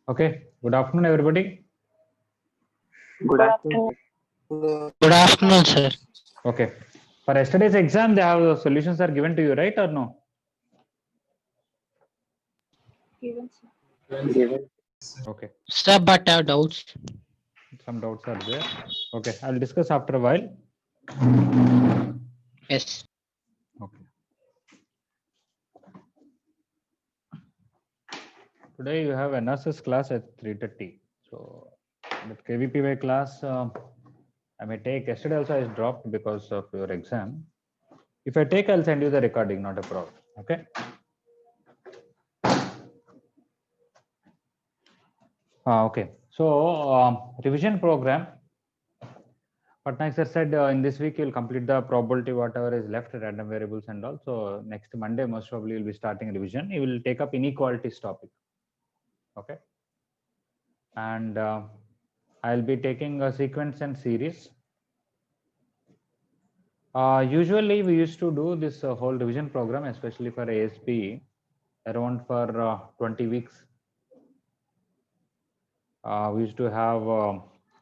Okay, good afternoon, everybody. Good afternoon. Good afternoon, sir. Okay, for yesterday's exam, they have the solutions are given to you, right or no? Given. Okay, Sir, but I have doubts. some doubts are there. Okay, I'll discuss after a while. Yes. Okay, today you have NSS class at 3:30. So, that KVPY class, I may take. Yesterday also I dropped because of your exam. If I take, I'll send you the recording, not a problem. Okay. Okay. So, revision program. Patnaik sir said in this week you'll complete the probability whatever is left, random variables and all. So next Monday most probably you'll be starting revision. You will take up inequalities topic. Okay. And I'll be taking a sequence and series. Usually we used to do this whole revision program, especially for ASP, around for 20 weeks. We used to have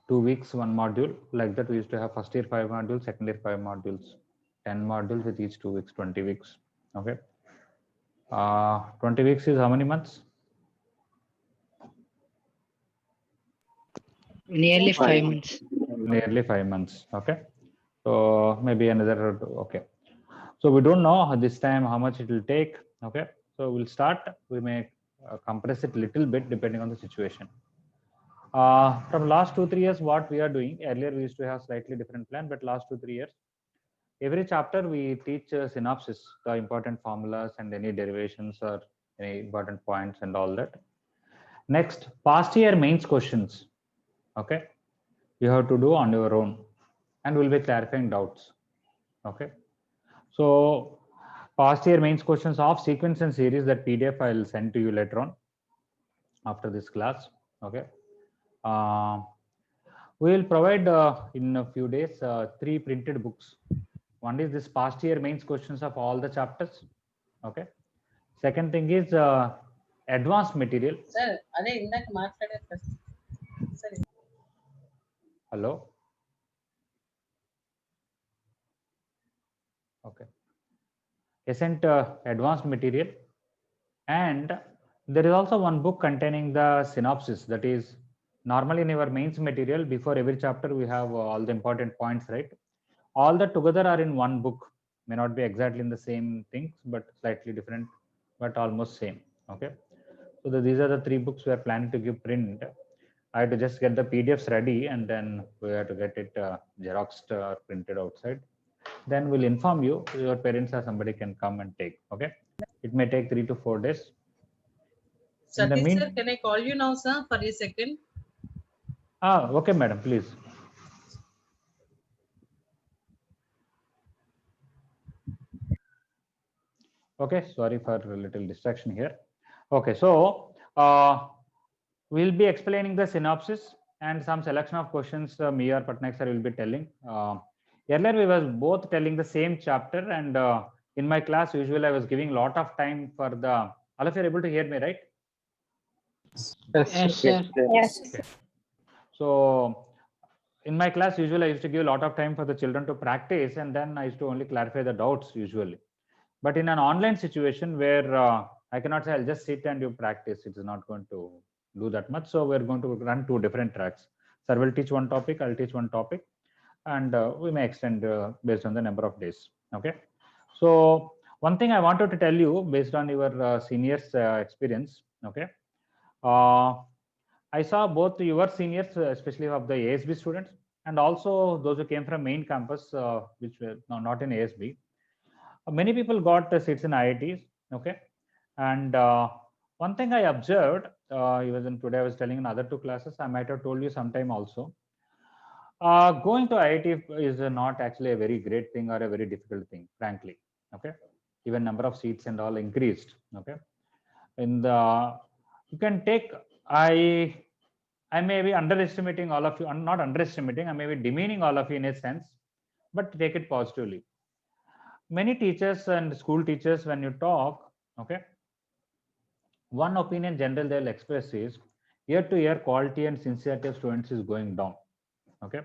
2 weeks, one module. Like that, we used to have first year 5 modules, second year 5 modules, 10 modules with each 2 weeks, 20 weeks. Okay. 20 weeks is how many months? Nearly 5 months. Nearly 5 months. Okay. So maybe another. Okay. So we don't know this time how much it will take. Okay. So we'll start. We may compress it a little bit depending on the situation. From last 2-3 years, what we are doing earlier, we used to have slightly different plan, but last 2-3 years, every chapter we teach a synopsis, the important formulas and any derivations or any important points and all that. Next, past year mains questions. Okay, you have to do on your own, and we'll be clarifying doubts. Okay, so past year mains questions of sequence and series, that PDF I'll send to you later on after this class. Okay. Uh, we will provide in a few days 3 printed books. One is this past year mains questions of all the chapters. Okay. Second thing is advanced material. Sir, అదే ఇందాక మాట్లాడారు కదా. సరే. Hello. Okay. Isn't advanced material, and there is also one book containing the synopsis. That is, normally in our mains material, before every chapter we have all the important points, right? All that together are in one book. May not be exactly in the same things, but slightly different, but almost same. Okay. So these are the 3 books we are planning to give print. I have to just get the PDFs ready, and then we have to get it xeroxed or printed outside. Then we'll inform you. Your parents or somebody can come and take. Okay. It may take 3 to 4 days. In the Satish sir, can I call you now, sir, for a second? Okay, madam, please. Okay, sorry for a little distraction here. Okay, so we'll be explaining the synopsis and some selection of questions me or Patnaik sir will be telling. Earlier we was both telling the same chapter, and in my class usually I was giving a lot of time for the. All of you are able to hear me, right? Yes, sir. Yes. Okay. So in my class usually I used to give a lot of time for the children to practice, and then I used to only clarify the doubts usually. But in an online situation where I cannot say I'll just sit and you practice, it is not going to do that much. So we're going to run 2 different tracks. Sir will teach one topic, I'll teach one topic, and we may extend based on the number of days. Okay. So one thing I wanted to tell you based on your seniors experience. Okay. Uh, I saw both your seniors, especially of the ASB students, and also those who came from main campus, which were not in ASB. Many people got seats in IITs. Okay. And one thing I observed, even today I was telling in other 2 classes, I might have told you sometime also. Going to IIT is not actually a very great thing or a very difficult thing, frankly. Okay. Even number of seats and all increased. Okay. In the you can take I may be underestimating all of you. I'm not underestimating. I may be demeaning all of you in a sense, but take it positively. Many teachers and school teachers, when you talk, okay, one opinion general they'll express is year to year quality and sincerity of students is going down. Okay,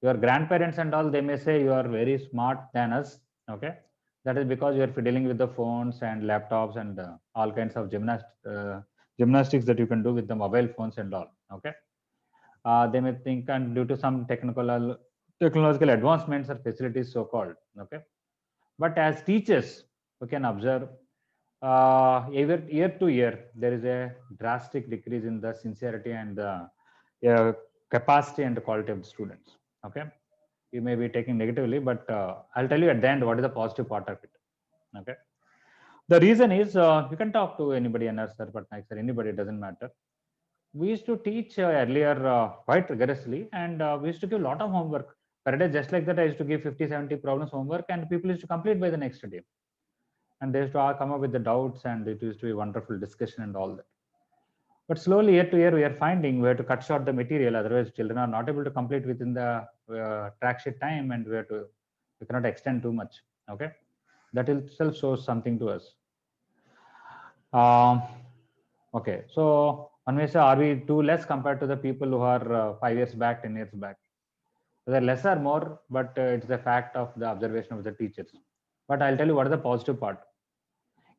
your grandparents and all, they may say you are very smart than us. Okay, that is because you are fiddling with the phones and laptops and all kinds of gymnastics that you can do with the mobile phones and all. Okay, they may think, and due to some technological advancements or facilities so called. Okay, but as teachers we can observe year to year there is a drastic decrease in the sincerity and the capacity and the quality of the students. Okay, you may be taking negatively, but I'll tell you at the end what is the positive part of it. Okay, the reason is you can talk to anybody, NR sir, Patnaik sir, anybody, it doesn't matter. We used to teach earlier quite rigorously, and we used to give a lot of homework per day. Just like that, I used to give 50-70 problems homework, and people used to complete by the next day. And they used to all come up with the doubts, and it used to be wonderful discussion and all that. But slowly, year to year, we are finding we have to cut short the material. Otherwise, children are not able to complete within the track sheet time, and we cannot extend too much. Okay, that itself shows something to us. Um, okay, so one may say, are we too less compared to the people who are 5 years back, 10 years back? They're less or more, but it's a fact of the observation of the teachers. But I'll tell you what is the positive part.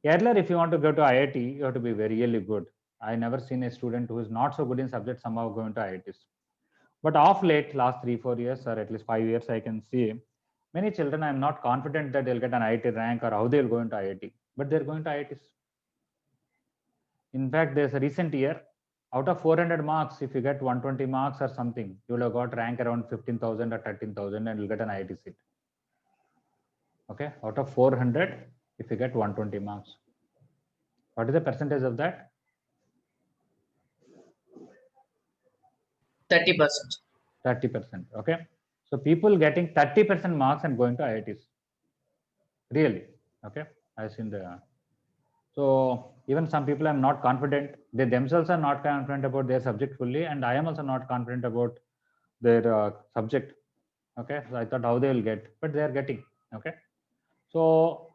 Earlier, if you want to go to IIT, you have to be very really good. I never seen a student who is not so good in subject somehow going to IITs. But of late, last 3-4 years or at least 5 years, I can see many children. I'm not confident that they'll get an IIT rank or how they'll go into IIT, but they're going to IITs. In fact, there's a recent year, out of 400 marks, if you get 120 marks or something, you'll have got rank around 15,000 or 13,000 and you'll get an IIT seat. Okay, out of 400, if you get 120 marks, what is the percentage of that? 30%. 30%. Okay, so people getting 30% marks and going to IITs, really. Okay, I've seen the. So even some people, I'm not confident. They themselves are not confident about their subject fully, and I am also not confident about their subject. Okay, so I thought how they will get, but they are getting. Okay, so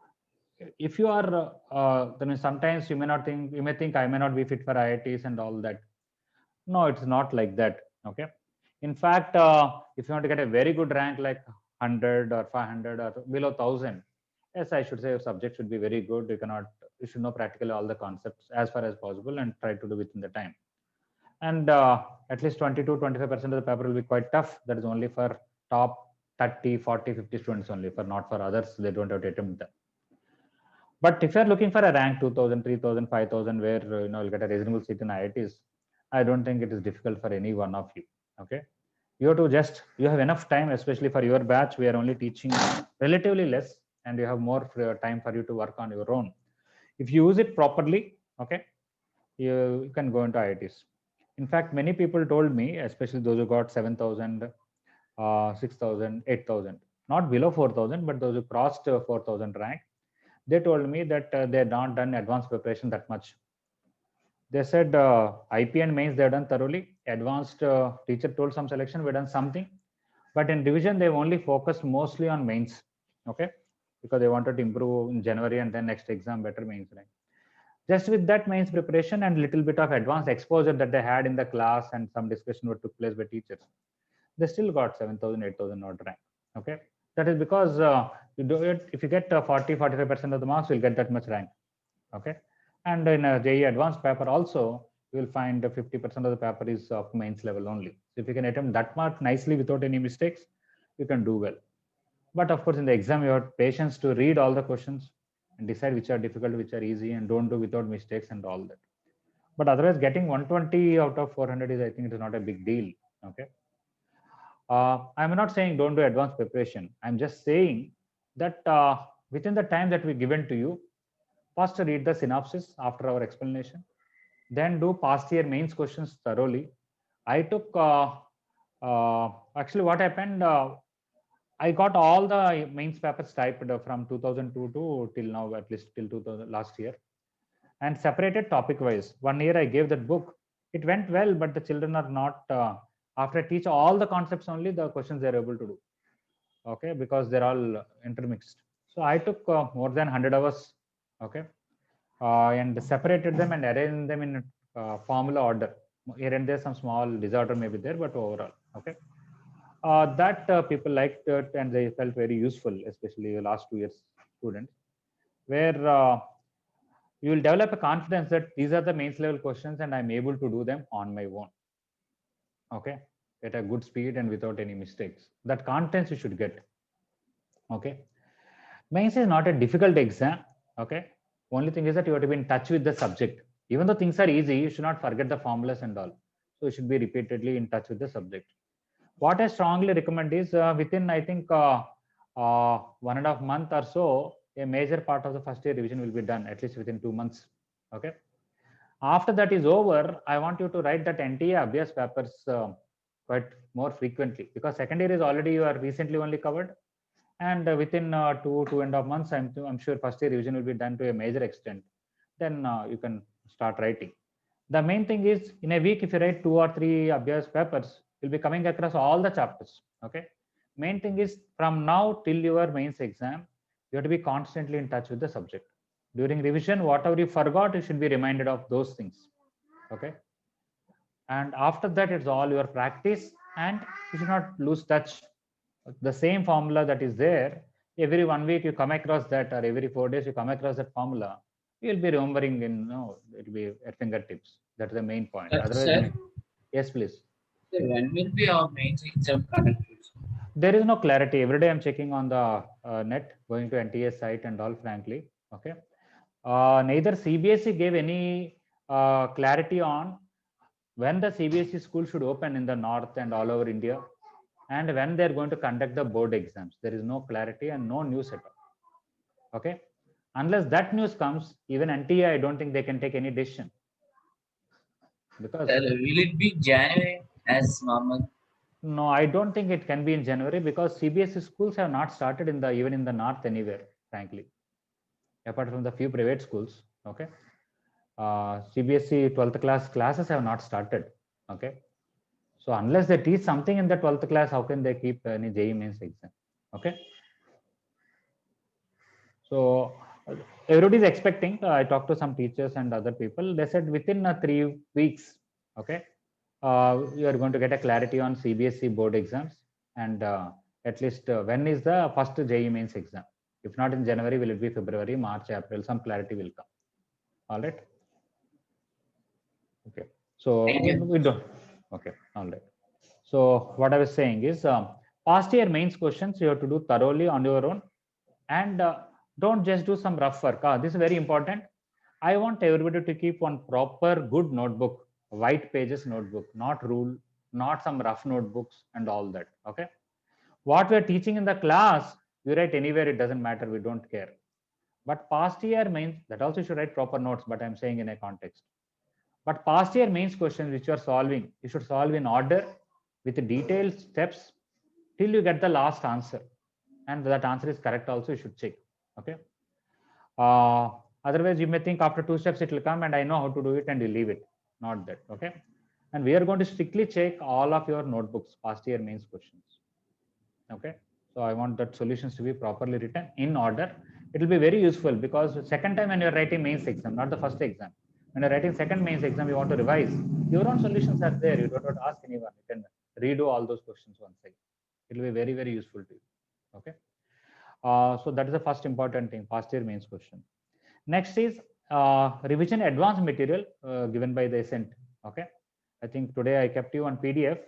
if you are, then sometimes you may not think, you may think I may not be fit for IITs and all that. No, it's not like that. Okay, in fact, if you want to get a very good rank like 100 or 500 or below 1000, yes, I should say your subject should be very good. You should know practically all the concepts as far as possible and try to do within the time. And at least 20 to 25% of the paper will be quite tough. That is only for top 30, 40, 50 students only, for not for others. They don't have to attempt that. But if you're looking for a rank 2000, 3000, 5000, where you'll get a reasonable seat in IITs, I don't think it is difficult for any one of you. Okay, you have enough time, especially for your batch. We are only teaching relatively less, and you have more time for you to work on your own. If you use it properly, okay, you can go into IITs. In fact, many people told me, especially those who got 7,000, 6,000, 8,000, not below 4,000, but those who crossed 4,000 rank, they told me that they had not done advanced preparation that much. They said IP and mains they have done thoroughly. Advanced teacher told some selection, we done something, but in division they've only focused mostly on mains. Okay, because they wanted to improve in January and then next exam better mains rank. Just with that mains preparation and little bit of advanced exposure that they had in the class and some discussion what took place by teachers, they still got 7,000, 8,000 not rank. Okay, that is because you do it. If you get 40, 45% of the marks, you'll get that much rank. Okay, and in a JEE advanced paper also, you will find 50% of the paper is of mains level only. So if you can attempt that much nicely without any mistakes, you can do well. But of course, in the exam, you have patience to read all the questions and decide which are difficult, which are easy, and don't do without mistakes and all that. But otherwise, getting 120 out of 400 is, I think, it is not a big deal. Okay. I'm not saying don't do advanced preparation. I'm just saying that within the time that we given to you, first read the synopsis after our explanation, then do past year mains questions thoroughly. I took actually what happened. I got all the mains papers typed from 2002 to till now, at least till 2000 last year, and separated topic wise. 1 year I gave that book. It went well, but the children are not. After I teach all the concepts only, the questions they're able to do. Okay, because they're all intermixed. So I took more than 100 hours. Okay, and separated them and arranged them in formula order. Here and there some small disorder may be there, but overall, okay. That people liked it and they felt very useful, especially the last 2 years students, where you will develop a confidence that these are the mains level questions and I'm able to do them on my own. Okay, at a good speed and without any mistakes. That confidence you should get. Okay, mains is not a difficult exam. Okay, only thing is that you have to be in touch with the subject. Even though things are easy, you should not forget the formulas and all. So you should be repeatedly in touch with the subject. What I strongly recommend is within I think 1.5 month or so, a major part of the first year revision will be done, at least within 2 months. Okay. After that is over, I want you to write that NTA Abhyas papers quite more frequently, because second year is already you are recently only covered, and within 2.5 months, I'm sure first year revision will be done to a major extent. Then you can start writing. The main thing is in a week, if you write 2 or 3 Abhyas papers, you'll be coming across all the chapters. Okay. Main thing is from now till your mains exam, you have to be constantly in touch with the subject. During revision, whatever you forgot, you should be reminded of those things. Okay. And after that, it's all your practice, and you should not lose touch. The same formula that is there, every 1 week you come across that, or every 4 days you come across that formula, you'll be remembering it'll be at fingertips. That's the main point. Otherwise, yes, please. When will be our mains exam conducted? There is no clarity. Every day I'm checking on the net, going to NTA site and all, frankly. Okay. Neither CBSE gave any clarity on when the CBSE school should open in the north and all over India, and when they're going to conduct the board exams. There is no clarity and no news at all. Okay. Unless that news comes, even NTA, I don't think they can take any decision. Because will it be January as normal? no, I don't think it can be in January, because CBSE schools have not started even in the north anywhere, frankly, apart from the few private schools. Okay. CBSE 12th class classes have not started. Okay. So unless they teach something in the 12th class, how can they keep any JEE mains exam? Okay. So everybody is expecting. I talked to some teachers and other people. They said within 3 weeks, okay, you are going to get a clarity on CBSE board exams, and at least when is the first JEE mains exam? If not in January, will it be February, March, April? Some clarity will come. All right. Okay. So we don't. Okay. All right. So what I was saying is, past year mains questions you have to do thoroughly on your own, and don't just do some rough work. This is very important. I want everybody to keep one proper good notebook, white pages notebook, not rule, not some rough notebooks and all that. Okay. What we are teaching in the class, you write anywhere, it doesn't matter. We don't care. But past year mains, that also should write proper notes, but I'm saying in a context. But past year mains questions which you are solving, you should solve in order with detailed steps till you get the last answer. And that answer is correct also, you should check. Okay. Otherwise, you may think after 2 steps it will come and I know how to do it, and you leave it. Not that. Okay. And we are going to strictly check all of your notebooks, past year mains questions. Okay. So I want that solutions to be properly written in order. It will be very useful, because second time when you're writing mains exam, not the first exam, when you're writing second mains exam, you want to revise. Your own solutions are there. You don't have to ask anyone. You can redo all those questions once again. It will be very, very useful to you. Okay. So that is the first important thing, past year mains question. Next is revision advanced material given by the Ascent. Okay. I think today I kept you on PDF.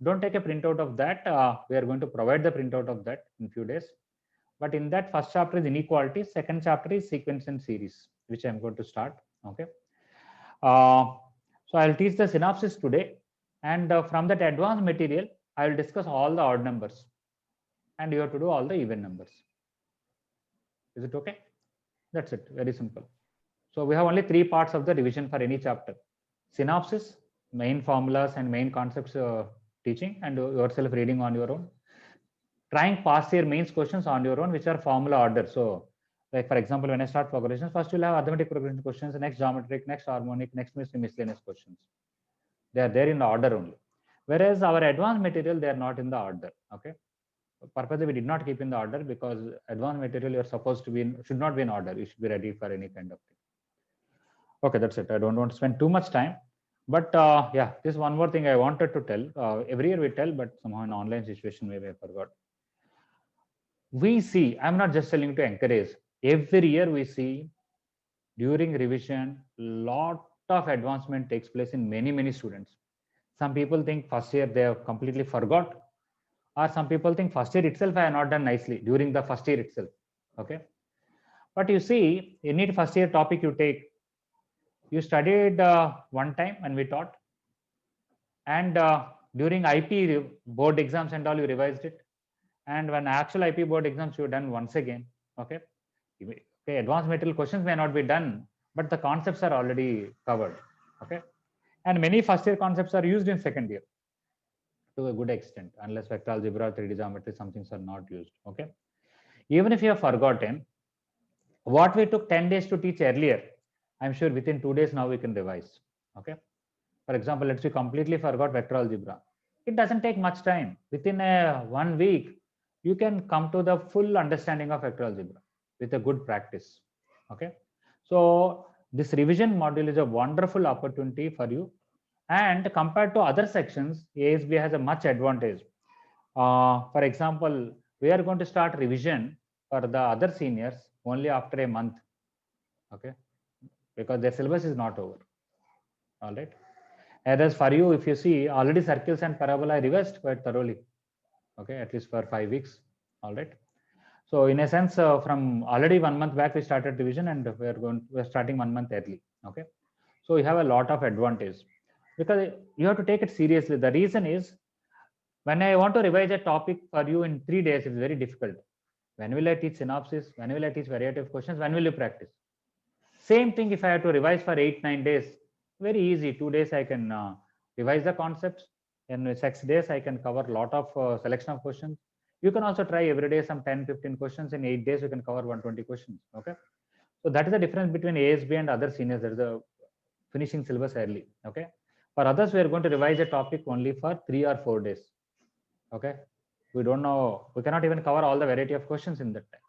Don't take a printout of that. We are going to provide the printout of that in few days. But in that, first chapter is inequality. Second chapter is sequence and series, which I'm going to start. Okay. So I'll teach the synopsis today. And from that advanced material, I will discuss all the odd numbers. And you have to do all the even numbers. Is it okay? That's it. Very simple. So we have only 3 parts of the revision for any chapter: synopsis, main formulas and main concepts teaching, and yourself reading on your own. Trying past year mains questions on your own, which are formula order. So, like for example, when I start progressions, first you'll have arithmetic progression questions, next geometric, next harmonic, next miscellaneous questions. They are there in the order only. Whereas our advanced material, they are not in the order. Okay. Purposely we did not keep in the order, because advanced material you're supposed to be in, should not be in order. You should be ready for any kind of thing. Okay, that's it. I don't want to spend too much time, But yeah, this one more thing I wanted to tell. Every year we tell, but somehow in online situation maybe I forgot. We see, I'm not just telling to encourage. Every year we see during revision, lot of advancement takes place in many students. Some people think first year they have completely forgot, or some people think first year itself I have not done nicely during the first year itself. Okay, but you see, any first year topic you take, you studied one time and we taught, and during IP board exams and all you revised it, and when actual IP board exams you done once again. Okay, okay, advanced material questions may not be done, but the concepts are already covered. Okay, and many first year concepts are used in second year to a good extent, unless vector algebra, 3D geometry, some things are not used. Okay, even if you have forgotten what we took 10 days to teach earlier, I'm sure within 2 days now we can revise. Okay, for example, let's say you completely forgot vector algebra. It doesn't take much time. Within a 1 week, you can come to the full understanding of vector algebra with a good practice. Okay, so this revision module is a wonderful opportunity for you, and compared to other sections, ASB has a much advantage. For example, we are going to start revision for the other seniors only after a month. Okay, because their syllabus is not over. All right. Whereas for you, if you see, already circles and parabola I reversed quite thoroughly. Okay, at least for 5 weeks. All right. So in a sense, from already 1 month back we started revision, and we're starting 1 month early. Okay, so you have a lot of advantage because you have to take it seriously. The reason is, when I want to revise a topic for you in 3 days, it's very difficult. When will I teach synopsis? When will I teach variety of questions? When will you practice? Same thing if I have to revise for 8-9 days, very easy. 2 days I can revise the concepts. In 6 days I can cover a lot of selection of questions. You can also try every day some 10-15 questions. In 8 days you can cover 120 questions. Okay, so that is the difference between ASB and other seniors. There is a finishing syllabus early. Okay, for others we are going to revise a topic only for 3 or 4 days. Okay, we don't know, we cannot even cover all the variety of questions in that time.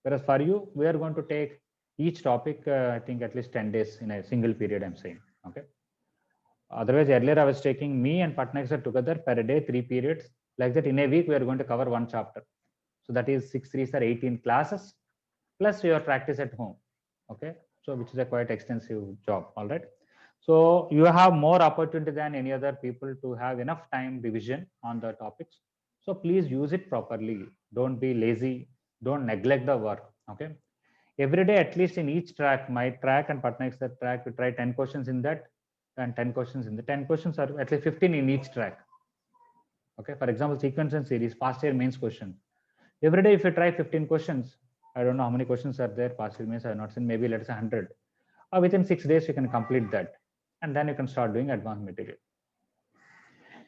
Whereas for you, we are going to take each topic, I think at least 10 days in a single period, I'm saying. Okay, otherwise earlier I was taking me and Patnaik sir together per day 3 periods. Like that, in a week we are going to cover one chapter. So that is 6 3s are 18 classes plus your practice at home. Okay, so which is a quite extensive job. All right, so you have more opportunity than any other people to have enough time revision on the topics. So please use it properly. Don't be lazy. Don't neglect the work. Okay, every day at least in each track, my track and Patnaik's track, we try 10 questions in that, and 10 questions in the 10 questions are at least 15 in each track. Okay, for example, sequence and series, past year mains question. Every day if you try 15 questions, I don't know how many questions are there, past year mains I have not seen, maybe let's say 100. Within 6 days you can complete that, and then you can start doing advanced material.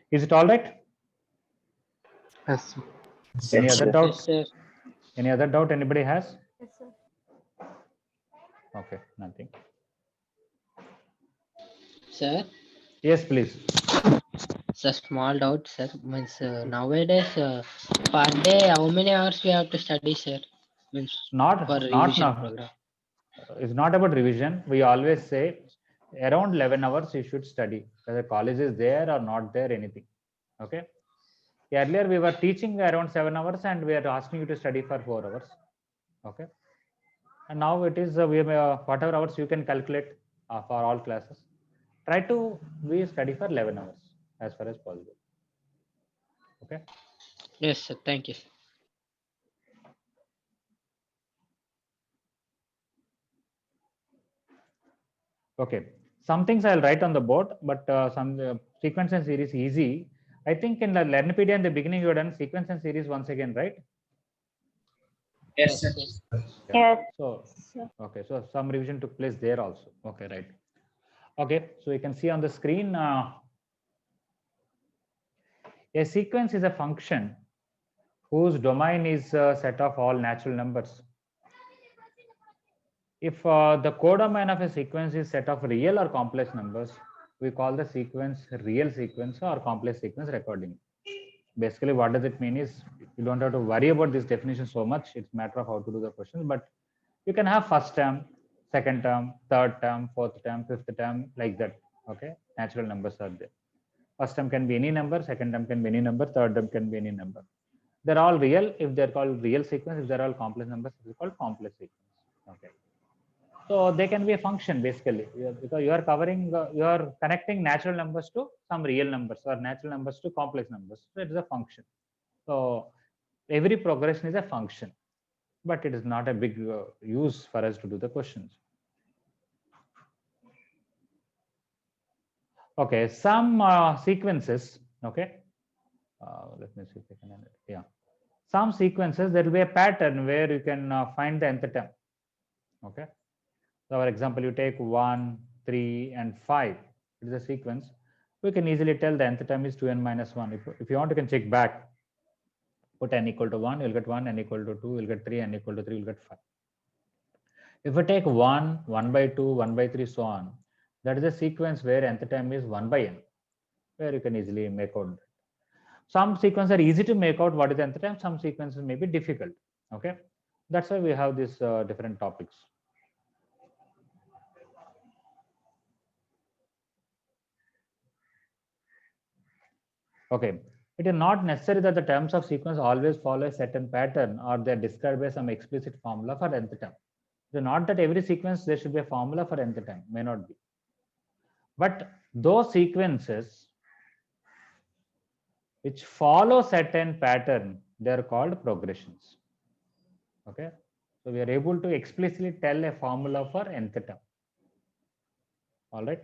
Is it all right? Yes. Any Yes, other sir. doubts? Yes, sir. Any other doubt anybody has? Yes, sir. Okay, nothing. Sir, Yes, please. it's a small doubt, sir. Means nowadays, per day, how many hours we have to study, sir? Means for Not revision now. program. It's not about revision. We always say around 11 hours you should study, whether college is there or not there, anything. Okay. Earlier we were teaching around 7 hours and we are asking you to study for 4 hours. Okay. And now it is we whatever hours you can calculate for all classes. Try to we study for 11 hours as far as possible. Okay. Yes, sir. Thank you. Okay. Some things I'll write on the board, but some sequence and series easy. I think in the Learnpedia in the beginning you had done sequence and series once again, right? Yes, sir. Yes, Yes. So Sir. okay, so some revision took place there also. Okay, right. Okay, so you can see on the screen a sequence is a function whose domain is a set of all natural numbers. If the codomain of a sequence is set of real or complex numbers, we call the sequence real sequence or complex sequence recording. Basically, what does it mean is you don't have to worry about this definition so much. It's a matter of how to do the questions, but you can have first term, second term, third term, fourth term, fifth term, like that. Okay, natural numbers are there. First term can be any number, second term can be any number, third term can be any number. They're all real if they're called real sequence. If they're all complex numbers, it's called complex sequence. Okay. So they can be a function basically, because you are covering, you are connecting natural numbers to some real numbers or natural numbers to complex numbers. So it is a function. So every progression is a function, but it is not a big use for us to do the questions. Okay, some sequences. Okay, let me see if I can. Yeah, some sequences there will be a pattern where you can find the nth term. Okay. So, for example, you take 1, 3, and 5. It is a sequence. We can easily tell the nth term is 2n minus 1. If you want, you can check back. Put n equal to 1, you'll get 1, n equal to 2, you'll get 3, n equal to 3, you'll get 5. If we take 1, 1 by 2, 1 by 3, so on, that is a sequence where nth term is 1 by n, where you can easily make out. Some sequences are easy to make out what is the nth term, some sequences may be difficult. Okay, that's why we have these different topics. Okay, it is not necessary that the terms of sequence always follow a certain pattern or they are described by some explicit formula for nth term. It is not that every sequence there should be a formula for nth term, may not be. But those sequences which follow certain pattern, they are called progressions. Okay, so we are able to explicitly tell a formula for nth term. All right.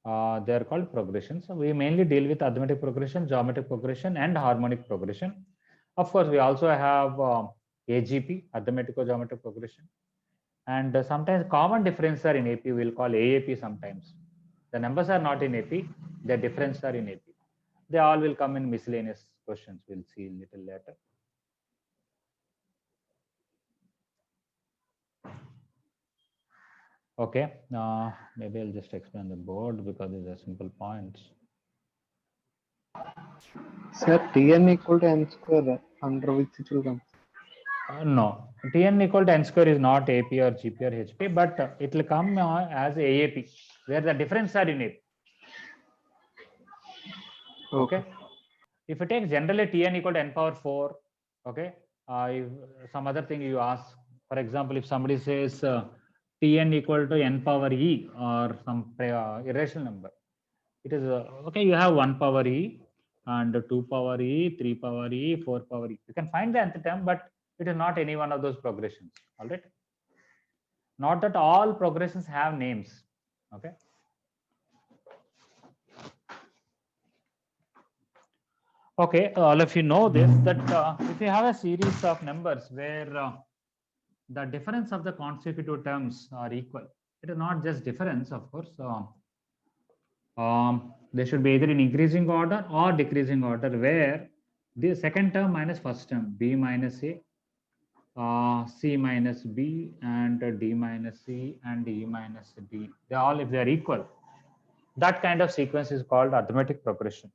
They are called progressions. So we mainly deal with arithmetic progression, geometric progression, and harmonic progression. Of course, we also have AGP, arithmetico-geometric progression, and sometimes common differences are in AP. We will call AAP sometimes. The numbers are not in AP; the differences are in AP. They all will come in miscellaneous questions. We'll see a little later. Okay, maybe I'll just explain the board because these are simple points. Sir, Tn equal to n square, under which it will come? No, Tn equal to n square is not AP or GP or HP, but it will come as AAP, where the difference are in AP. Okay. If you take generally Tn equal to n power 4, okay, if some other thing you ask, for example, if somebody says Tn equal to n power e or some irrational number, it is okay, you have 1 power e and 2 power e, 3 power e, 4 power e. You can find the nth term, but it is not any one of those progressions. All right. Not that all progressions have names. Okay. Okay, all of you know this, that if you have a series of numbers where the difference of the consecutive terms are equal, it is not just difference, of course. They should be either in increasing order or decreasing order, where the second term minus first term, b minus a, c minus b, and d minus c, and e minus d, they all, if they are equal, that kind of sequence is called arithmetic progression.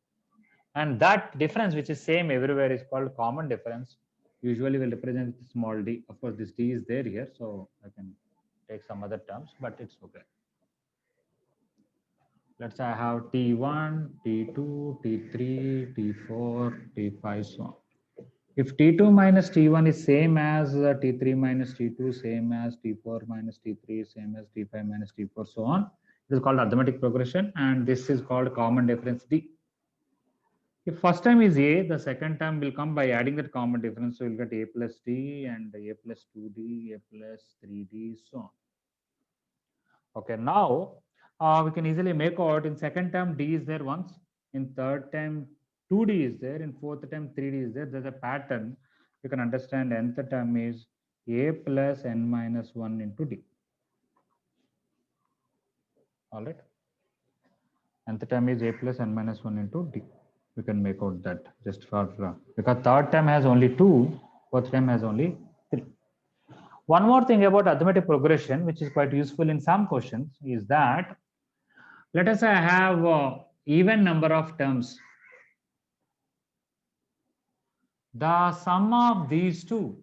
And that difference, which is same everywhere, is called common difference. Usually will represent small d. Of course, this d is there here, so I can take some other terms, but it's okay. Let's say I have T1, T2, T3, T4, T5, so on. If T2 minus T1 is same as T3 minus T2, same as T4 minus T3, same as T5 minus T4, so on, it is called arithmetic progression, and this is called common difference D. If first term is A, the second term will come by adding that common difference. So you'll get A plus D and A plus 2D, A plus 3D, so on. Okay, now we can easily make out in second term D is there once, in third term 2D is there, in fourth term 3D is there. There's a pattern. You can understand nth term is A plus n minus 1 into D. All right. Nth term is A plus n minus 1 into D. We can make out that just for because third term has only 2, fourth term has only 3. One more thing about arithmetic progression, which is quite useful in some questions, is that let us say I have even number of terms. The sum of these two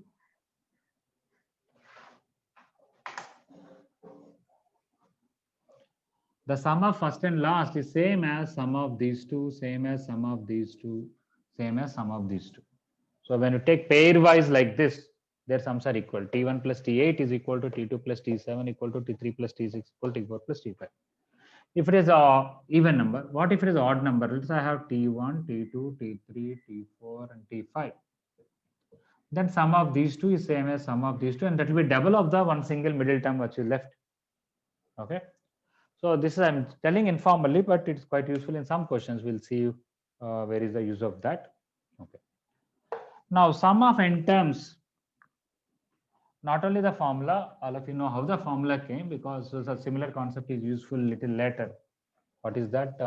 The sum of first and last is same as sum of these two, same as sum of these two, same as sum of these two. So when you take pairwise like this, their sums are equal. T1 plus T8 is equal to T2 plus T7 equal to T3 plus T6 equal to T4 plus T5. If it is a even number, what if it is odd number? Let's say I have T1, T2, T3, T4, and T5. Then sum of these two is same as sum of these two, and that will be double of the one single middle term which is left. Okay. So this is I'm telling informally, but it's quite useful in some questions. We'll see where is the use of that. Okay. Now sum of n terms. Not only the formula, all of you know how the formula came, because a similar concept is useful little later. What is that?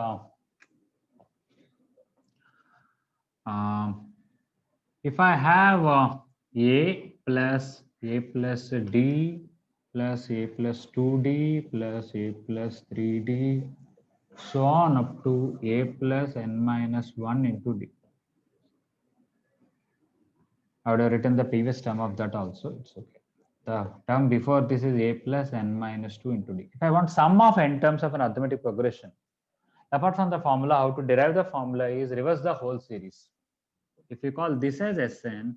If I have a plus d plus a plus 2d plus a plus 3d, so on up to a plus n minus 1 into d. I would have written the previous term of that also. It's okay. The term before this is a plus n minus 2 into d. If I want sum of n terms of an arithmetic progression, apart from the formula, how to derive the formula is reverse the whole series. If you call this as Sn,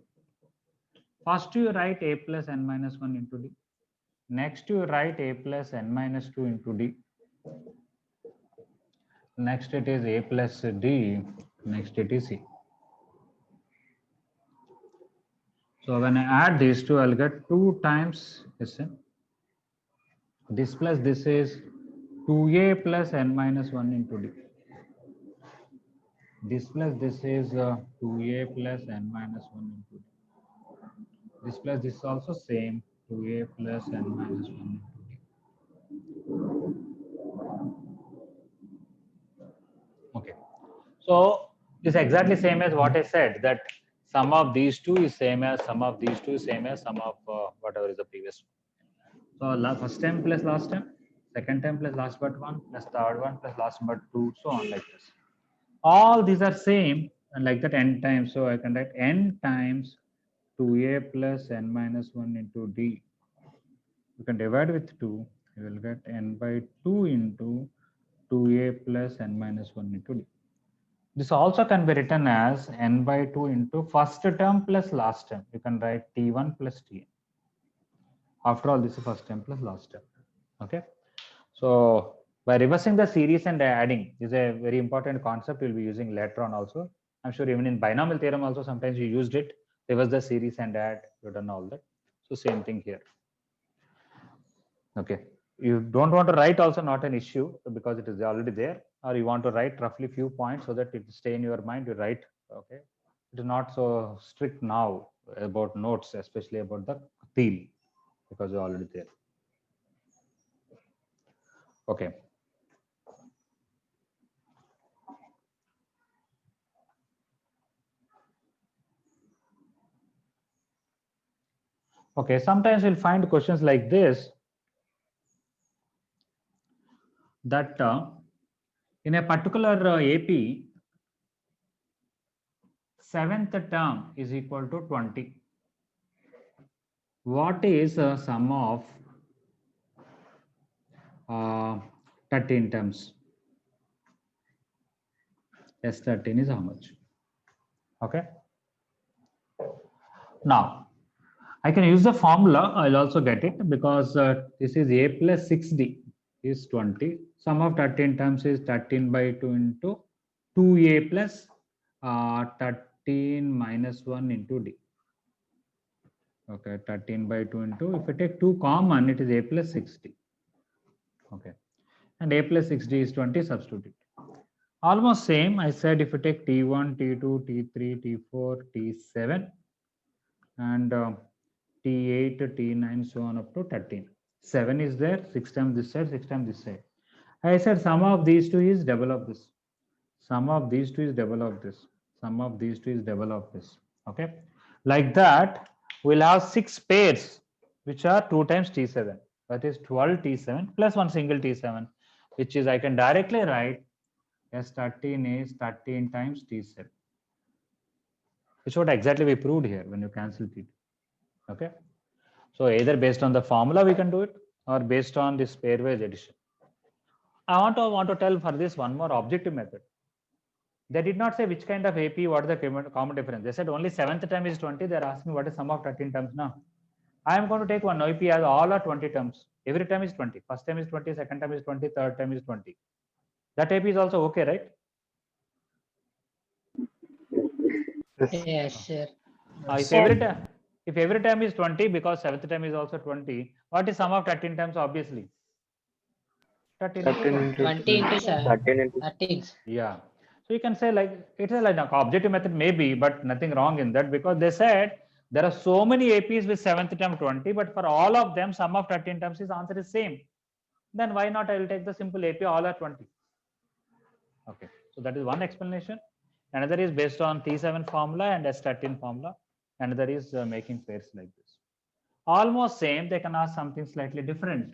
first you write a plus n minus 1 into d. Next you write a plus n minus 2 into d. Next it is a plus d. Next it is c. So when I add these two, I'll get 2 times Sn. This plus this is 2a plus n minus 1 into d. This plus this is 2a plus n minus 1 into d. This plus this is also same, 2a plus n minus 1 into d. Okay. So this is exactly same as what I said, that sum of these two is same as sum of these two is same as sum of whatever is the previous one. So first term plus last term, second term plus last but one, plus third one plus last but two, so on like this. All these are same and like that n times. So I can write n times 2a plus n minus 1 into d. You can divide with 2. You will get n by 2 into 2a plus n minus 1 into d. This also can be written as n by 2 into first term plus last term. You can write t1 plus tn. After all, this is first term plus last term. Okay. So by reversing the series and adding is a very important concept we'll be using later on also. I'm sure even in binomial theorem also sometimes you used it. Reverse the series and add, you've done all that. So same thing here. Okay. You don't want to write also, not an issue, because it is already there, or you want to write roughly few points so that it stay in your mind, you write. Okay. It is not so strict now about notes, especially about the deal, because you're already there. Okay. Okay, sometimes we'll find questions like this, that in a particular AP, 7th term is equal to 20. What is sum of 13 terms? S13 is how much? Okay. Now, I can use the formula. I'll also get it, because this is a plus 6d is 20. Sum of 13 terms is 13 by 2 into 2a plus 13 minus 1 into d. Okay, 13 by 2 into, if I take 2 common, it is a plus 6d. Okay, and a plus 6d is 20, substitute it. Almost same. I said if you take t1, t2, t3, t4, t7, and t8, t9, so on up to 13. 7 is there, 6 times this side, 6 times this side. I said sum of these two is double of this. Sum of these two is double of this. Sum of these two is double of this. Okay. Like that, we'll have 6 pairs, which are 2 times t7. That is 12 t7 plus one single t7, which is, I can directly write S13 is 13 times t7. Which is what exactly we proved here when you cancel t2. Okay. So either based on the formula we can do it, or based on this pairwise addition. I want to tell for this one more objective method. They did not say which kind of AP, what is the common difference. They said only 7th term is 20. They're asking what is sum of 13 terms now. I am going to take one AP as all are 20 terms. Every term is 20. First term is 20, second term is 20, third term is 20. That AP is also okay, right? Yes, sir. If every term is 20, because 7th term is also 20, what is sum of 13 terms? Obviously 13 into 13 20. into 20 into 7. 13 into 13. Yeah. So you can say like it is like an objective method maybe, but nothing wrong in that, because they said there are so many APs with 7th term 20, but for all of them sum of 13 terms is answer is same. Then why not I will take the simple AP, all are 20. Okay. So that is one explanation. Another is based on T7 formula and S13 formula. Another is making pairs like this. Almost same, they can ask something slightly different.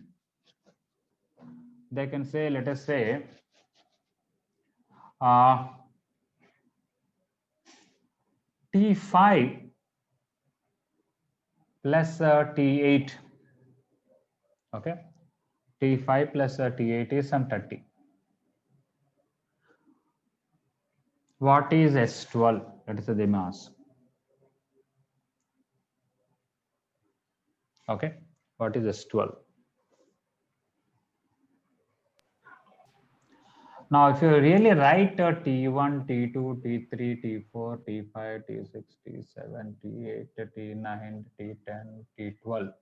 They can say, let us say, T5 plus T8. Okay. T5 plus T8 is some 30. What is S12? That is the mass. Okay. What is S12? Now, if you really write T1, T2, T3, T4, T5, T6, T7, T8, T9, T10, T12.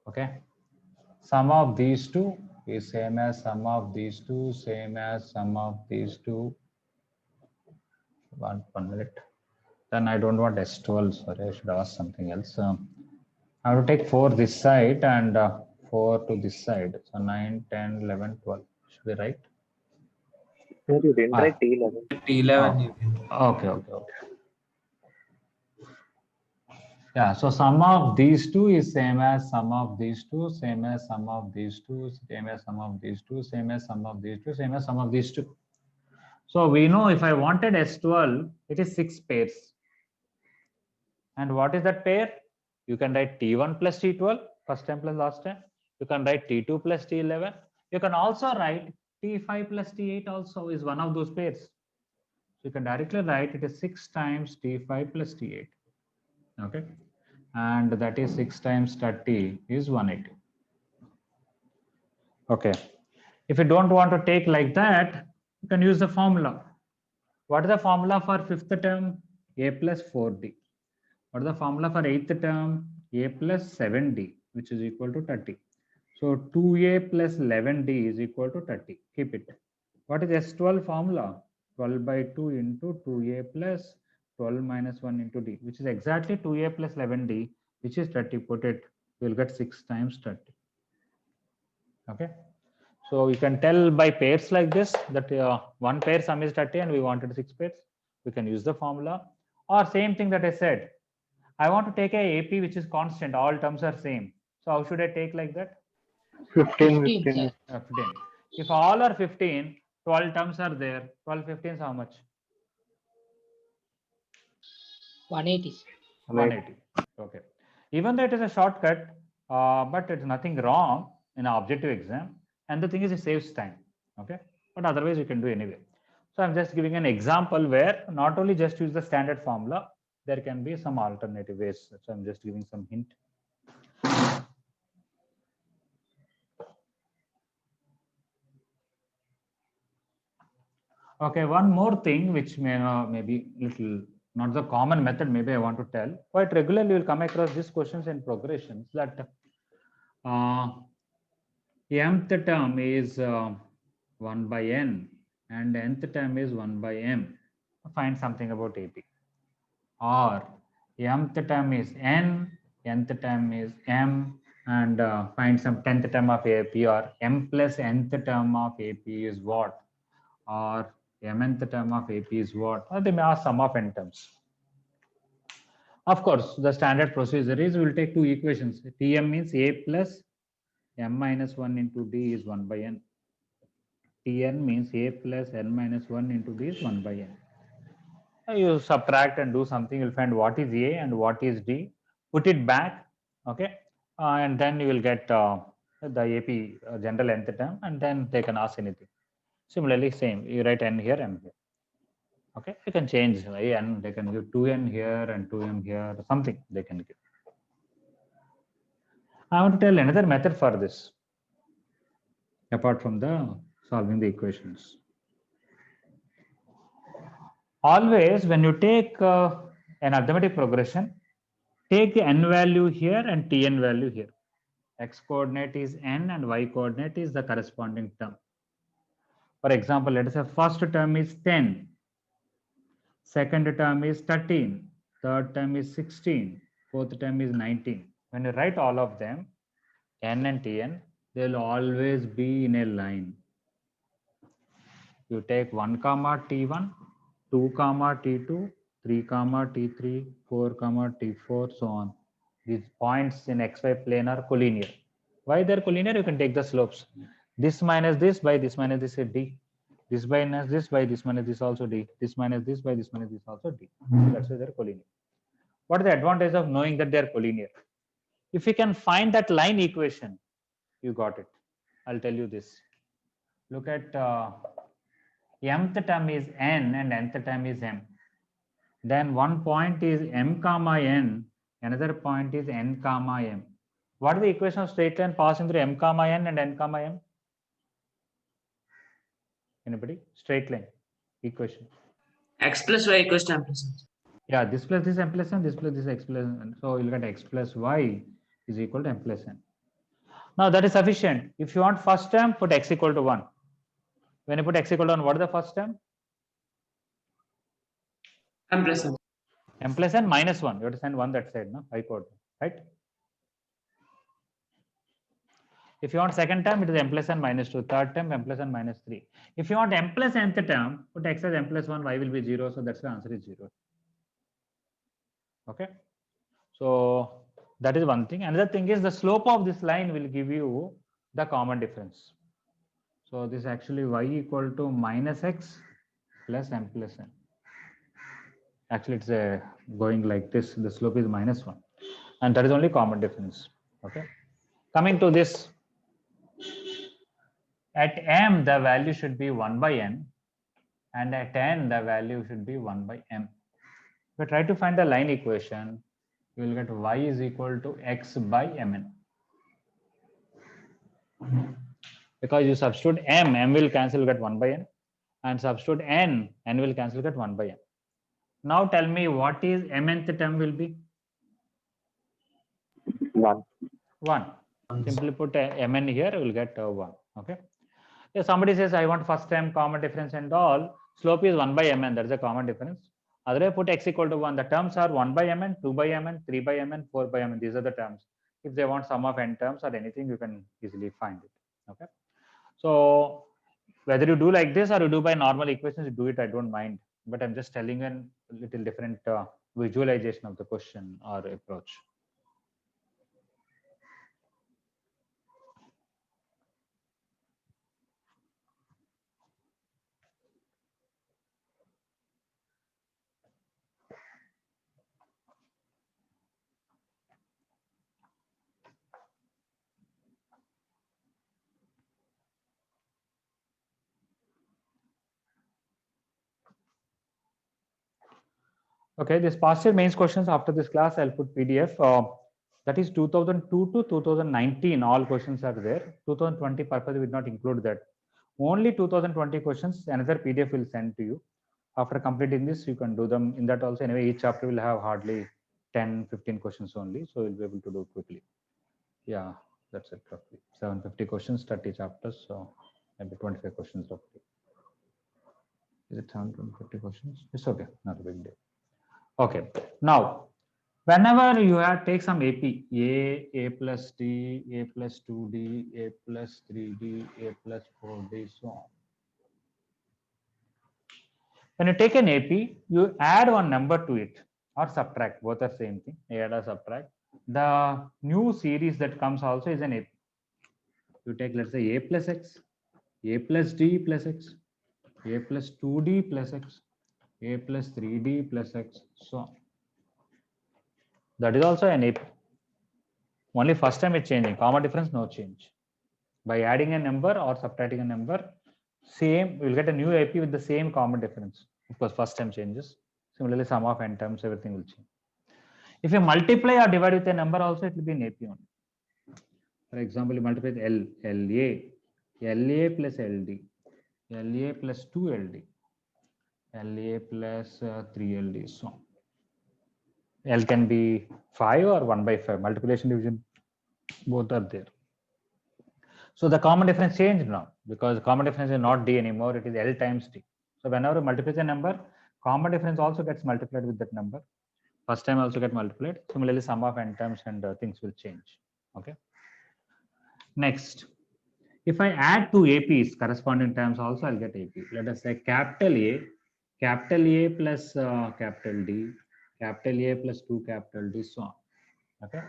Okay. Sum of these two is same as sum of these two, same as sum of these two. One minute. Then I don't want S12. Sorry, I should ask something else. I will take 4 this side and 4 to this side. So 9, 10, 11, 12. Should be right? Sir, you didn't write T11. T11. Okay. Yeah, so sum of these two is same as sum of these two, same as sum of these two, same as sum of these two, same as sum of these two, same as sum of these two. So we know if I wanted S12, it is 6 pairs. And what is that pair? You can write T1 plus T12, first time plus last time. You can write T2 plus T11. You can also write T5 plus T8 also is one of those pairs. So you can directly write it is 6 times T5 plus T8. Okay. And that is 6 times 30 is 180. Okay. If you don't want to take like that, you can use the formula. What is the formula for 5th term? A plus 4D. What is the formula for 8th term? A plus 7D, which is equal to 30. So 2A plus 11D is equal to 30. Keep it. What is S12 formula? 12 by 2 into 2A plus 12 minus 1 into D, which is exactly 2A plus 11D, which is 30. Put it, you will get 6 times 30. Okay. So you can tell by pairs like this that one pair sum is 30 and we wanted 6 pairs. We can use the formula. Or same thing that I said. I want to take a AP which is constant. All terms are same. So how should I take like that? 15, 15, 15. sir. 15. If all are 15, 12 terms are there. 12 15 is how much? 180. 180. Okay. Even though it is a shortcut, but it's nothing wrong in an objective exam. And the thing is, it saves time. Okay. But otherwise, you can do anyway. So I'm just giving an example where not only just use the standard formula, there can be some alternative ways. So I'm just giving some hint. Okay, one more thing which maybe little not the common method, maybe I want to tell. Quite regularly you will come across these questions in progressions that mth term is 1 by n and nth term is 1 by m. Find something about AP. Or mth term is n, nth term is m, and find some 10th term of AP, or m plus nth term of AP is what? Or mnth term of AP is what? Or they may ask sum of n terms. Of course, the standard procedure is we will take two equations. Tm means a plus m minus 1 into d is 1 by n. Tn means a plus n minus 1 into d is 1 by n. You subtract and do something, you'll find what is a and what is d. Put it back, okay, and then you will get the AP general nth term, and then they can ask anything. Similarly, same, you write n here, n here. Okay, you can change n, they can give 2n here and 2m here, something they can give. I want to tell another method for this, apart from the solving the equations. Always, when you take an arithmetic progression, take the n value here and tn value here. X coordinate is n and y coordinate is the corresponding term. For example, let us say first term is 10, second term is 13, third term is 16, fourth term is 19. When you write all of them, n and tn, they will always be in a line. You take 1 comma t1, 2 comma t2, 3 comma t3, 4 comma t4, so on. These points in xy plane are collinear. Why they're collinear? You can take the slopes. This minus this by this minus this is d. This minus this by this minus this also d. This minus this by this minus this also d. That's why they're collinear. What is the advantage of knowing that they're collinear? If you can find that line equation, you got it. I'll tell you this. Look at mth term is n and nth term is m. Then one point is m comma n, another point is n comma m. What is the equation of straight line passing through m comma n and n comma m? Anybody? Straight line equation. X plus y equals to m plus n. Yeah, this plus this m plus n, this plus this x plus n. So you'll get x plus y is equal to m plus n. Now that is sufficient. If you want first term, put x equal to 1. When you put x equal to 1, what is the first term? M plus n. M plus n minus 1. You have to send 1 that side, no? I coordinate, right? If you want second term, it is m plus n minus 2. Third term, m plus n minus 3. If you want m plus nth term, put x as m plus 1, y will be 0. So that's the answer is 0. Okay. So that is one thing. Another thing is the slope of this line will give you the common difference. So this is actually y equal to minus x plus m plus n. Actually, it's going like this. The slope is minus 1. And that is only common difference. Okay. Coming to this. At m, the value should be 1 by n. And at n, the value should be 1 by m. If you try to find the line equation, you will get y is equal to x by mn. Because you substitute m will cancel, get 1 by n. And substitute n will cancel, get 1 by m. Now tell me what is mnth term will be? 1. 1. Simply put mn here, you will get 1. Okay. If somebody says I want first term common difference and all, slope is 1 by mn, that is a common difference. Otherwise, put x equal to 1. The terms are 1 by mn, 2 by mn, 3 by mn, 4 by mn. These are the terms. If they want sum of n terms or anything, you can easily find it. Okay. So whether you do like this or you do by normal equations, you do it, I don't mind. But I'm just telling you a little different visualization of the question or approach. Okay, this past year mains questions after this class, I'll put PDF. That is 2002 to 2019, all questions are there. 2020 purpose will not include that. Only 2020 questions, another PDF will send to you. After completing this, you can do them in that also. Anyway, each chapter will have hardly 10, 15 questions only. So you'll be able to do quickly. Yeah, that's it roughly. 750 questions, 30 chapters. So maybe 25 questions roughly. Is it 750 questions? It's okay, not a big deal. Okay, now whenever you have take some AP, A plus D, A plus 2D, A plus 3D, A plus 4D, so on. When you take an AP, you add one number to it or subtract, both are same thing, add or subtract. The new series that comes also is an AP. You take, let's say, A plus X, A plus D plus X, A plus 2D plus X, A plus 3D plus X, so on. That is also an AP. Only first time it's changing. Comma difference, no change. By adding a number or subtracting a number, same, we'll get a new AP with the same common difference. Of course, first time changes. Similarly, sum of n terms, everything will change. If you multiply or divide with a number also, it will be in AP only. For example, you multiply with LA plus LD, LA plus 2LD, LA plus 3LD, so on. L can be 5 or 1 by 5. Multiplication division, both are there. So the common difference changed now because common difference is not D anymore. It is L times D. So whenever you multiply a number, common difference also gets multiplied with that number. First time also get multiplied. Similarly, sum of n terms and things will change. Okay. Next, if I add two APs corresponding terms also, I'll get AP. Let us say capital A plus capital D, capital A plus 2 capital D, so on. Okay.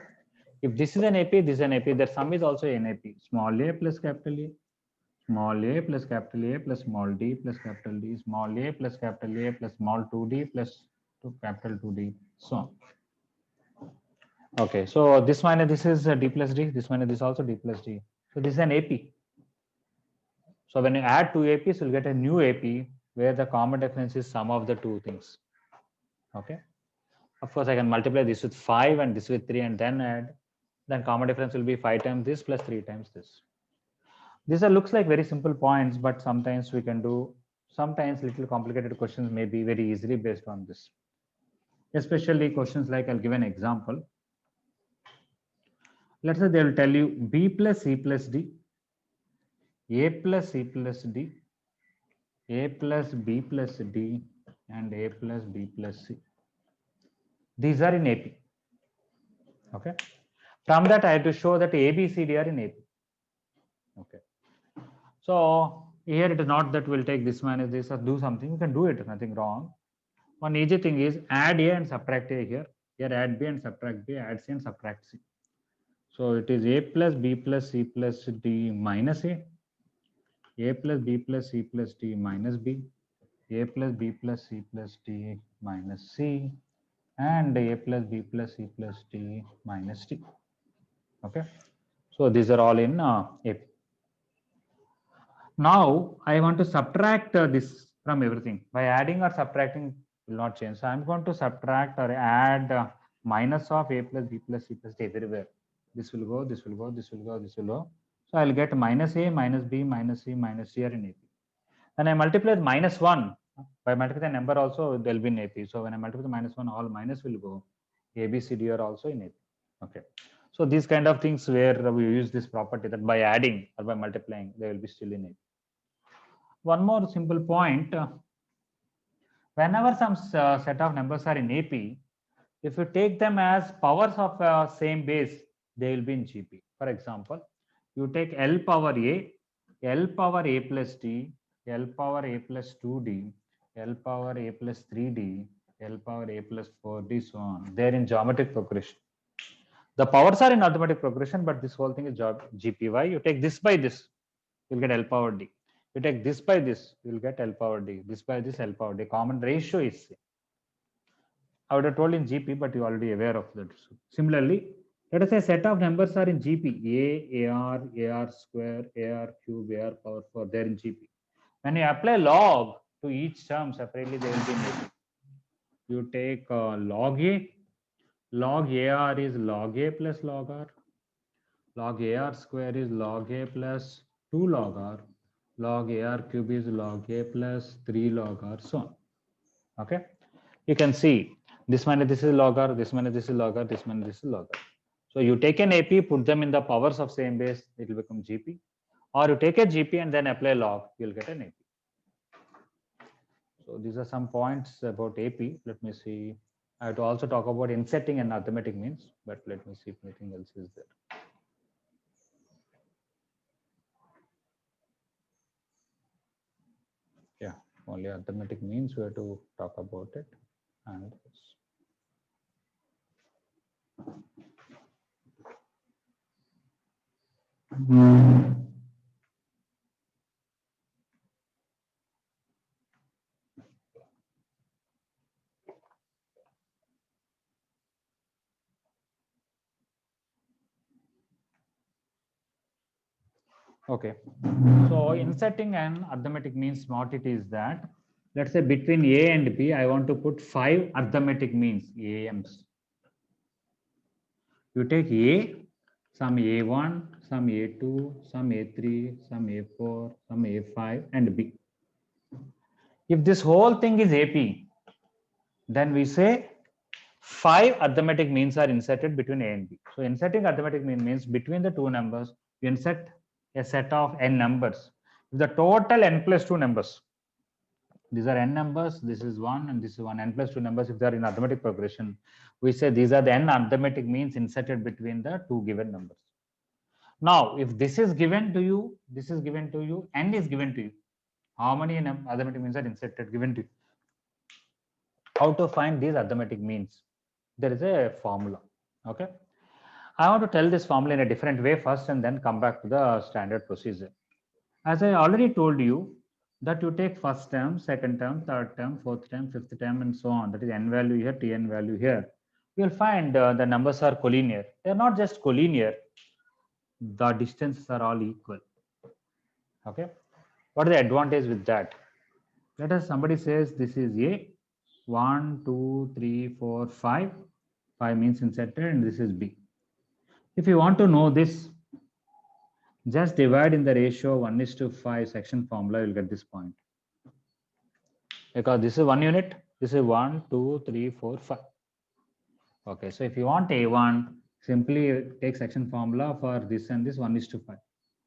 If this is an AP, this is an AP. Their sum is also an AP. Small a plus capital A, small a plus capital A plus small d plus capital D, small a plus capital A plus small 2d plus capital 2d, so on. Okay, so this minus this is d plus d, this minus this also d plus d. So this is an AP. So when you add two APs, you'll get a new AP where the common difference is sum of the two things. Okay. Of course, I can multiply this with 5 and this with 3 and then add. Then common difference will be 5 times this plus 3 times this. These are looks like very simple points, but sometimes we can do, sometimes little complicated questions may be very easily based on this. Especially questions like, I'll give an example. Let's say they will tell you B plus C plus D, A plus C plus D, A plus B plus D, and A plus B plus C. These are in AP. Okay. From that, I have to show that A, B, C, D are in AP. Okay. So here it is not that we'll take this minus this or do something. You can do it, nothing wrong. One easy thing is add A and subtract A here. Here add B and subtract B, add C and subtract C. So it is A plus B plus C plus D minus A plus B plus C plus D minus B, A plus B plus C plus D minus C, and A plus B plus C plus D minus D. Okay. So these are all in AP. Now I want to subtract this from everything. By adding or subtracting will not change. So I'm going to subtract or add minus of A plus B plus C plus D everywhere. This will go, this will go, this will go, this will go. So I'll get minus A, minus B, minus C, minus D are in AP. And I multiply with minus 1. By multiplying the number also, they'll be in AP. So when I multiply the minus 1, all minus will go. A, B, C, D are also in AP. Okay. So these kind of things where we use this property that by adding or by multiplying, they will be still in AP. One more simple point. Whenever some set of numbers are in AP, if you take them as powers of same base, they will be in GP. For example, you take L power A, L power A plus D, L power A plus 2D, L power A plus 3D, L power A plus 4D, so on. They're in geometric progression. The powers are in arithmetic progression, but this whole thing is GPY. You take this by this, you'll get L power D. You take this by this, you'll get L power D. This by this, L power D. Common ratio is same. I would have told in GP, but you're already aware of that. Similarly, let us say set of numbers are in GP, AR square, AR cube, AR power 4, they're in GP. When you apply log to each term separately, they will be in AP. You take log A, log AR is log A plus log R, log AR square is log A plus 2 log R, log AR cube is log A plus 3 log R, so on. Okay. You can see this minus this is log R, this minus this is log R, this minus this is log R. So you take an AP, put them in the powers of same base, it will become GP. Or you take a GP and then apply log, you'll get an AP. So these are some points about AP. Let me see. I have to also talk about insetting and arithmetic means, but let me see if anything else is there. Yeah, only arithmetic means we have to talk about it. And Okay. So inserting an arithmetic means what it is that, let's say between A and B, I want to put 5 arithmetic means, AMs. You take A, some A1, some A2, some A3, some A4, some A5, and B. If this whole thing is AP, then we say 5 arithmetic means are inserted between A and B. So inserting arithmetic mean means between the two numbers, you insert a set of n numbers. If the total n plus 2 numbers, these are n numbers, this is 1 and this is 1, n plus 2 numbers, if they are in arithmetic progression, we say these are the n arithmetic means inserted between the two given numbers. Now, if this is given to you, this is given to you, n is given to you, how many arithmetic means are inserted given to you? How to find these arithmetic means? There is a formula. Okay. I want to tell this formula in a different way first and then come back to the standard procedure. As I already told you that you take first term, second term, third term, fourth term, fifth term, and so on. That is n value here, tn value here. You will find the numbers are collinear. They are not just collinear. The distances are all equal. Okay. What is the advantage with that? Let us somebody says this is A, 1, 2, 3, 4, 5. 5 means inserted, and this is B. If you want to know this, just divide in the ratio 1:5 section formula, you will get this point. Because this is 1 unit, this is 1, 2, 3, 4, 5. Okay, so if you want A1, simply take section formula for this and this 1:5.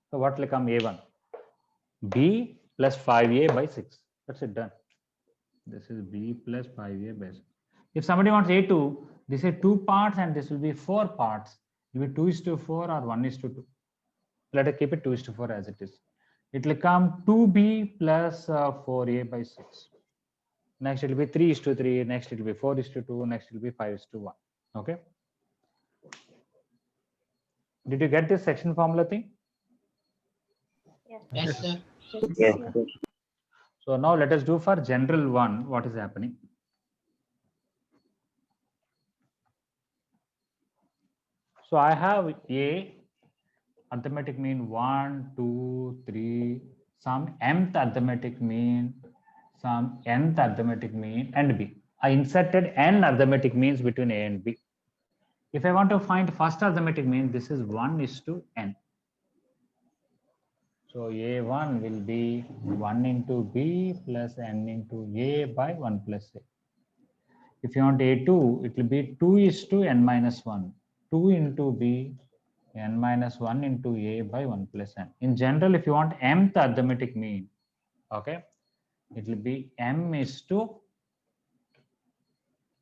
So what will come A1? B plus 5A by 6. That's it, done. This is B plus 5A by 6. If somebody wants A2, this is 2 parts and this will be 4 parts. It will be 2:4 or 1:2. Let us keep it 2:4 as it is. It will come 2B plus 4A by 6. Next it will be 3:3. Next it will be 4:2. Next it will be 5:1. Okay. Did you get this section formula thing? Yes, sir. Yes. Okay. So now let us do for general one what is happening. So I have A arithmetic mean 1, 2, 3, some mth arithmetic mean, some nth arithmetic mean, and B. I inserted n arithmetic means between A and B. If I want to find first arithmetic mean, this is 1:n. So A1 will be 1 into B plus n into A by 1 plus A. If you want A2, it will be 2:n minus 1. 2 into B, n minus 1 into A by 1 plus n. In general, if you want mth arithmetic mean, okay, it will be m is to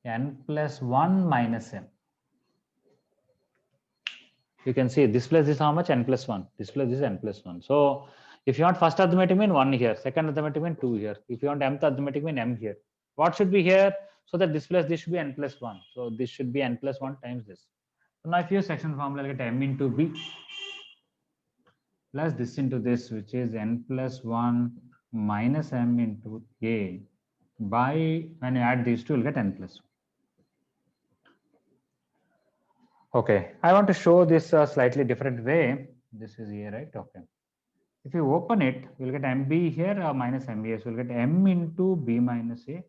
n plus 1 minus m. You can see this plus this how much? N plus 1. This plus this n plus 1. So if you want first arithmetic mean 1 here, second arithmetic mean 2 here. If you want mth arithmetic mean m here. What should be here? So that this plus this should be n plus 1. So this should be n plus 1 times this. So now if you use section formula, get m into B plus this into this, which is n plus 1 minus m into A by, when you add these two, you'll get n plus 1. Okay, I want to show this a slightly different way. This is A, right? Okay. If you open it, you'll get MB here minus MA. So you'll get M into B minus A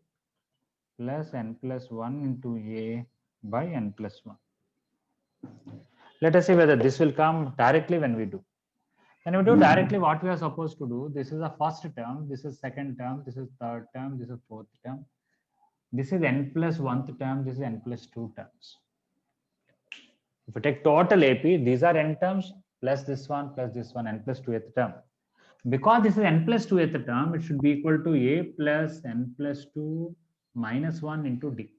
plus n plus 1 into A by n plus 1. Let us see whether this will come directly when we do. When we do directly, what we are supposed to do, this is the first term, this is second term, this is third term, this is fourth term. This is n plus 1th term, this is n plus 2 terms. If you take total AP, these are n terms plus this one, n plus 2th term. Because this is n plus 2th term, it should be equal to A plus n plus 2 minus 1 into D.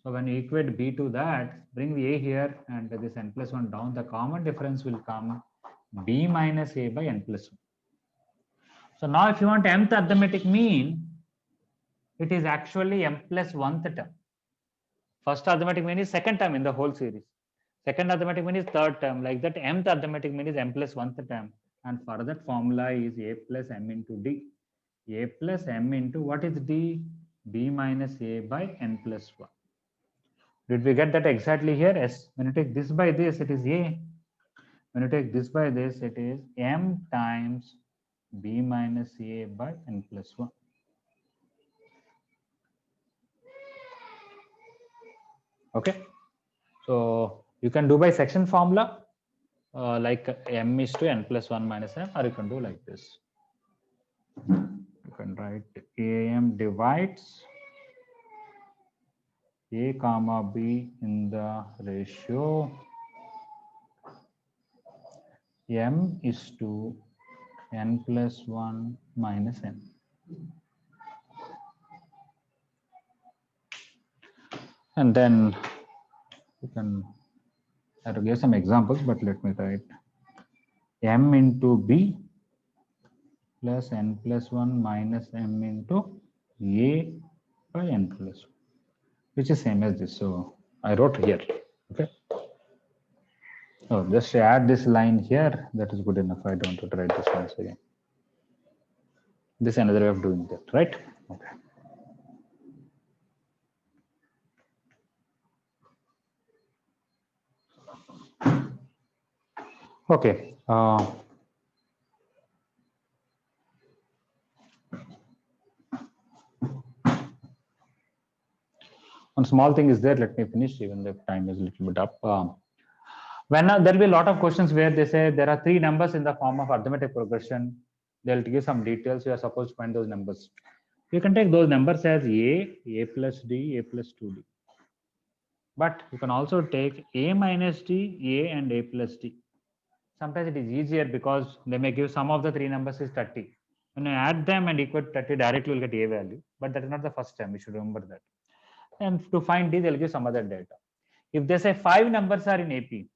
So when you equate B to that, bring the A here and this n plus 1 down, the common difference will come B minus A by n plus 1. So now if you want mth arithmetic mean, it is actually m plus 1th term. First arithmetic mean is second term in the whole series. Second arithmetic mean is third term. Like that, mth arithmetic mean is m plus 1th term. And for that formula is A plus m into D. A plus m into what is D? B minus A by n plus 1. Did we get that exactly here? Yes. When you take this by this, it is A. When you take this by this, it is m times b minus a by n plus 1. Okay, so you can do by section formula, like m is to n plus 1 minus m, or you can do like this. You can write am divides a comma b in the ratio m is to n plus 1 minus n. And then you can, I have to give some examples, but let me write m into b plus n plus 1 minus m into a by n plus 1, which is same as this. So I wrote here. Okay. So just add this line here. That is good enough. I don't have to write this once again. This is another way of doing that, right? Okay. Okay. One small thing is there. Let me finish, even if time is a little bit up. When there will be a lot of questions where they say there are 3 numbers in the form of arithmetic progression, they'll give some details. You are supposed to find those numbers. You can take those numbers as a plus d, a plus 2d. But you can also take a minus d, a and a plus d. Sometimes it is easier because they may give some of the 3 numbers is 30. When you add them and equal to 30, directly you will get a value. But that is not the first time. You should remember that. And to find d, they'll give some other data. If they say 5 numbers are in AP,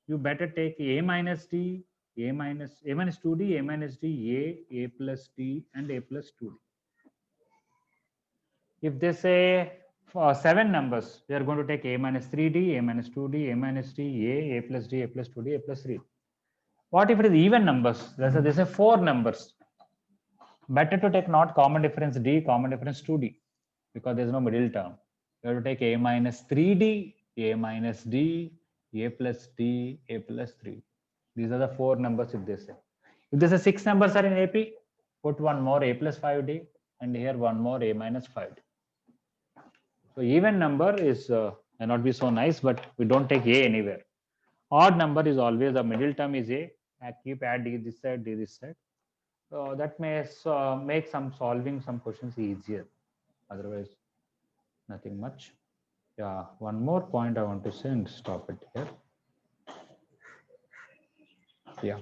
you better take a minus d, a minus 2d, a minus d, a plus d, and a plus 2d. If they say for 7 numbers, we are going to take a minus 3d, a minus 2d, a minus d, a plus d, a plus 2d, a plus 3. What if it is even numbers? They say 4 numbers. Better to take not common difference d, common difference 2d, because there is no middle term. You have to take a minus 3d, a minus d, a plus d, a plus 3. These are the 4 numbers if they say. If they say 6 numbers are in AP, put one more a plus 5d and here one more a minus 5d. So even number is may not be so nice, but we don't take a anywhere. Odd number is always the middle term is a. I keep add d this side, d this side. So that may make some solving some questions easier. Otherwise, nothing much. Yeah, one more point I want to say and stop it here. Yeah,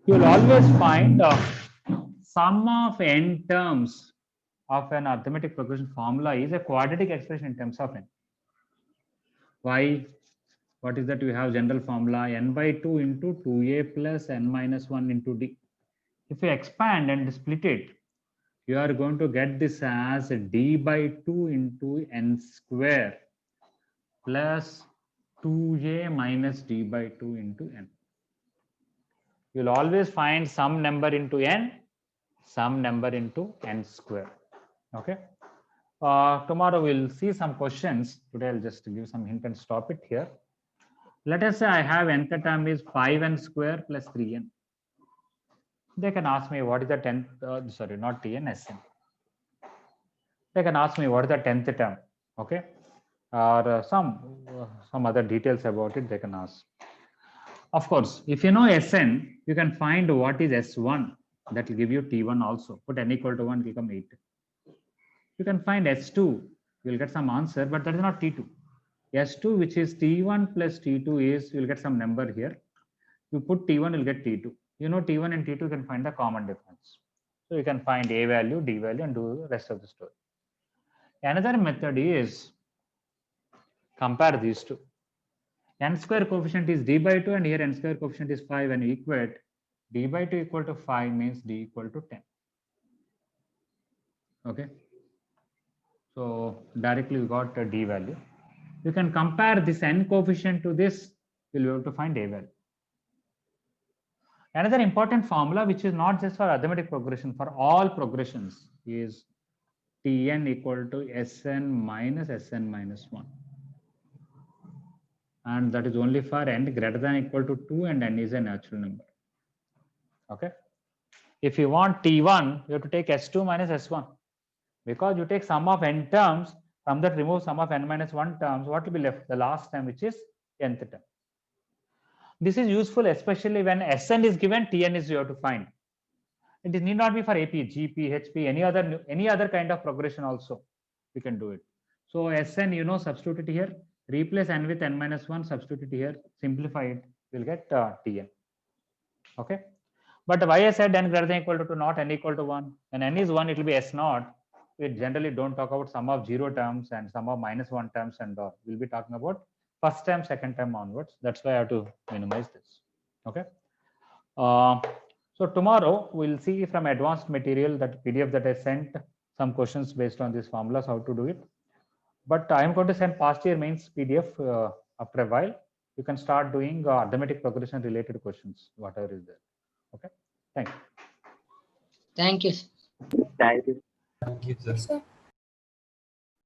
you'll always find sum of n terms of an arithmetic progression formula is a quadratic expression in terms of n. Why? What is that? You have general formula n by 2 into 2a plus n minus 1 into d. If you expand and split it, you are going to get this as d by 2 into n square plus 2a minus d by 2 into n. You'll always find some number into n, some number into n square. Okay. Tomorrow we'll see some questions. Today I'll just give some hint and stop it here. Let us say I have nth term is 5n square plus 3n. They can ask me what is the 10th, sorry, not tn, sn. They can ask me what is the 10th term, okay? Or some other details about it they can ask. Of course, if you know Sn, you can find what is S1. That will give you T1 also. Put n equal to 1, it will become 8. You can find S2, you will get some answer, but that is not T2. S2, which is T1 plus T2 is, you will get some number here. You put T1, you will get T2. You know T1 and T2, you can find the common difference. So you can find A value, D value, and do the rest of the story. Another method is compare these two. N square coefficient is d by 2 and here n square coefficient is 5, and equate d by 2 equal to 5 means d equal to 10. Okay. So directly we got a d value. You can compare this n coefficient to this, you'll be able to find a value. Another important formula, which is not just for arithmetic progression, for all progressions, is Tn equal to Sn minus 1. and that is only for n greater than or equal to 2 and n is a natural number. Okay. If you want T1, you have to take S2 minus S1, because you take sum of n terms, from that remove sum of n minus 1 terms, what will be left? The last term, which is nth term. This is useful especially when Sn is given, Tn is you have to find. It need not be for AP, GP, HP, any other kind of progression also. We can do it. So Sn, substitute it here. Replace n with n minus 1, substitute it here. Simplify it. We'll get Tn. Okay. But why I said n greater than or equal to 2, not n equal to 1. When n is 1, it will be S naught. We generally don't talk about sum of 0 terms and sum of minus 1 terms and all. We'll be talking about first term, second term onwards. That's why I have to minimize this. Okay. So tomorrow we'll see from advanced material, that PDF that I sent, some questions based on these formulas, how to do it. But I am going to send past year mains PDF after a while. You can start doing arithmetic progression related questions, whatever is there. Okay. Thank you. Thank you. Thank you. Thank you, sir.